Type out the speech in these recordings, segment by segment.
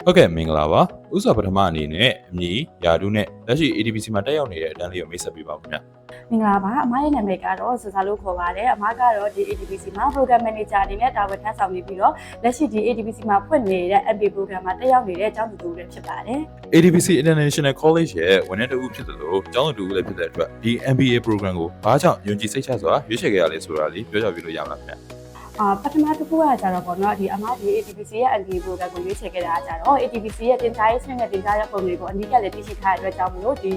ဟုတ်ကဲ့မင်္ဂလာပါဥစွာပထမအနေနဲ့အမည်ယာတုနဲ့လက်ရှိ ADPC မှာတက်ရောက်နေတဲ့အတန်းလေးကိုမိတ်ဆက်ပေးပါဦးခင်ဗျာ မင်္ဂလာပါအမရဲ့နာမည်ကတော့ဆဆလို့ခေါ်ပါတယ်အမကတော့ဒီ ADPC မှာ Program Manager အနေနဲ့တာဝန်ထမ်းဆောင်နေပြီးတော့လက်ရှိဒီ ADPC မှာဖွင့်နေတဲ့ MBA Program မှာတက်ရောက်နေတဲ့အကြောင်းတူတွေဖြစ်ပါတယ် ADPC International College ရဲ့ဝန်ထမ်းတစ်ဦးဖြစ်သလိုကျောင်းသူတစ်ဦးလည်းဖြစ်တဲ့အတွက်ဒီ MBA Program ကိုဘာကြောင့်ယုံကြည်စိတ်ချစွာရွေးချယ်ခဲ့ရလဲဆိုတာလေးပြောပြလို့ရမှာခင်ဗျာပထမတစ်ခုကကြတော့ပေါ့နော်ဒီအမဒီ ADPC ရဲ့ MBA program ကိုရွေးချယ်ခဲ့တာကြတော့ ADPC ရဲ့တင်ကြားရေးစနစ်နဲ့တင်ကြားရေးပုံတွေကိုအနည်းငယ်လေးသိရှိထားတဲ့အတွက်ကြောင့်မလို့ဒီ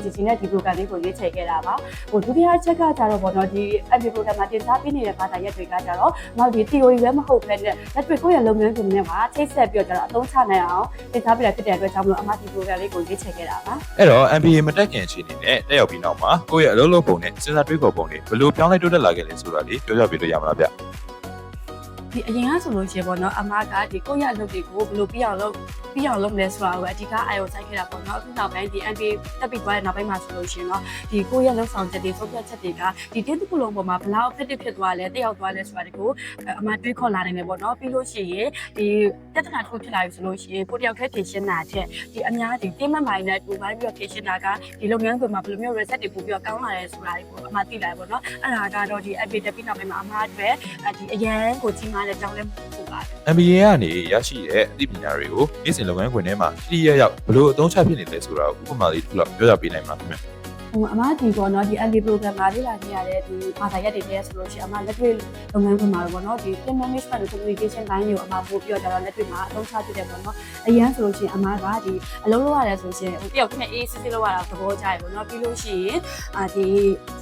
GC နဲ့ဒီ program လေးကိုရွေးချယ်ခဲ့တာပါဟိုဒုတိယချက်ကကြတော့ပေါ့နော်ဒီ MBA program မှာတင်ကြားပေးနေတဲ့ဘာသာရပ်တွေကကြတော့နောက်ဒီ theory ပဲမဟုတ်ဘဲနဲ့လက်တွေ့ကိုယ့်ရဲ့လုပ်ငန်းခွင်နဲ့ပါချိတ်ဆက်ပြီးတော့ကြတော့အသုံးချနိုင်အောင်တင်ကြားပေးတာဖြစ်တဲ့အတွက်ကြောင့်မလို့အမဒီ program လေးကိုရွေးချယ်ခဲ့တာပါအဲ့တော့ MBA မတက်ခင်အခြေအနေနဲ့တက်ရောက်ပြီးနောက်မှာကိုယ့်ရဲ့အလုပ်လုပ်ပုံနဲ့စဉ်းစားတွေးခေါ်ပုံတွေဘယ်လိုပြောင်းလဲတိုးတက်လာခဲ့လဲဆိုတာလေးပြောပြပေးလို့ရမှာလားဗျဒီအရင်ကဆိုလို့ရှိရင်ပေါ့နော်အမကဒီကိုယ့်ရဲ့အလုပ်တွေကိုဘယ်လိုပြအောင်လုပ်လဲဆိုတာကိုအဓိကအာရုံစိုက်ခဲ့တာပေါ့နော်အခုနောက်ပိုင်းဒီ MBA တက်ပြီးသွားတဲ့နောက်ပိုင်းမှာဆိုလို့ရှိရင်တော့ဒီကိုယ့်ရဲ့လုပ်ဆောင်ချက်တွေဆုံးဖြတ်ချက်တွေကဒီတင်းတစ်ခုလုံးပေါ်မှာဘယ်လောက် effective ဖြစ်သွားလဲတက်ရောက်သွားလဲဆိုတာတွေကိုအမတွေးခေါ်လာနိုင်တယ်ပေါ့နော်ပြီးလို့ရှိရင်ဒီတက်တနာတစ်ခုဖြစ်လာပြီဆိုလို့ရှိရင်ကိုတယောက်ထဲဖြည့်ရှင်းတာတဲ့ဒီအများဒီတင်းမမိုင်းနဲ့တူပိုင်းပြီးတော့ဖြည့်ရှင်းတာကဒီလုပ်ငန်းခွင်မှာဘယ်လိုမျိုး reset တွေပို့ပြီးတော့ကောင်းလာလဲဆိုတာတွေကိုအမသိလာတယ်ပေါ့နော်အဲ့ဒါကတော့ဒီ MBA တက်ပြီးနောက်ပိုင်းမှာအမအတွက်ဒီအရန်ကိုကြီးမားတဲ့ကြောင်းလဲပို့ပါတယ် MBA ကနေရရှိတဲ့အသိပညာတွေကိုနေ့စဉ်လုပ်ငန်းခွင်ထဲမှာထိထိရောက်ဘယ်လိုအသုံးချဖြစ်နေလဲဆိုတာကိုဥပမာလေးတစ်ခုလောက်ပြောပြပေးနိုင်မှာခင်ဗျအမဒီပေါ့နော်ဒီ MBA program မှာလေ့လာနေရတဲ့ဒီဘာသာရပ်တွေနဲ့ဆိုလို့ရှိရင်အမလက်တွေ့လုပ်ငန်းခွင်မှာပေါ့နော်ဒီ team management နဲ့ communication ဘိုင်းတွေကိုအမပို့ပြီးတော့လက်တွေ့မှာအသုံးချဖြစ်တယ်ပေါ့နော်အရင်ဆိုလို့ရှိရင်အမကဒီအလုပ်လုပ်ရတယ်ဆိုရှင်ဟိုတယောက်တည်းနဲ့အေးစစ်စစ်လုပ်ရတာသဘောကျတယ်ပေါ့နော်ပြီးလို့ရှိရင်ဒီ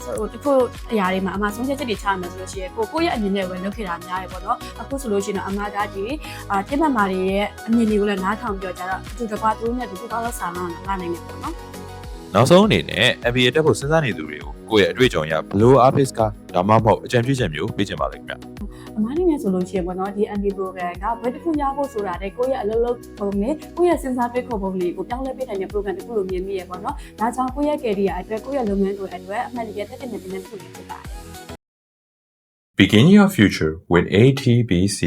ဟိုတခုအရာတွေမှာအမဆုံးဖြတ်ချက်တွေချမယ်ဆိုလို့ရှိရင်ကိုယ့်ရဲ့အမြင်နဲ့ပဲလုပ်ခဲ့တာများတယ်ပေါ့နော်အခုဆိုလို့ရှိရင်တော့အမကဒီ team member တွေရဲ့အမြင်တွေကိုလည်းနားထောင်ပြီးတော့အတူတကွာသူတို့နဲ့တူကောင်းလို့စာမလာနိုင်တယ်ပေါ့နော်နောက်ဆုံးအနေနဲ့ MBA တက်ဖို့စဉ်းစားနေသူတွေကိုကိုယ့်ရဲ့အတွေ့အကြုံအရဘလို့အားပေးစကားဒါမှမဟုတ်အကြံပြုချက်မျိုးပေးချင်ပါလိမ့်ခင်ဗျအမားနေနဲ့ဆိုလို့ရှိရင်ပေါ့နော်ဒီ MBA program ကဘယ်တစ်ခုရဖို့ဆိုတာတဲ့ကိုယ့်ရဲ့အလုပ်လုပ်ပုံနဲ့ကိုယ့်ရဲ့စဉ်းစားတွေးခေါ်ပုံလေးကိုပြောင်းလဲပေးနိုင်တဲ့ program တစ်ခုလိုမြင်မိရပေါ့နော်ဒါကြောင့်ကိုယ့်ရဲ့ career အတွက်ကိုယ့်ရဲ့လုပ်ငန်းတွေအတွက်အမှန်တကယ်တက်တဲ့နေတစ်ခုဖြစ်ပါတယ် Begin your future with ATBC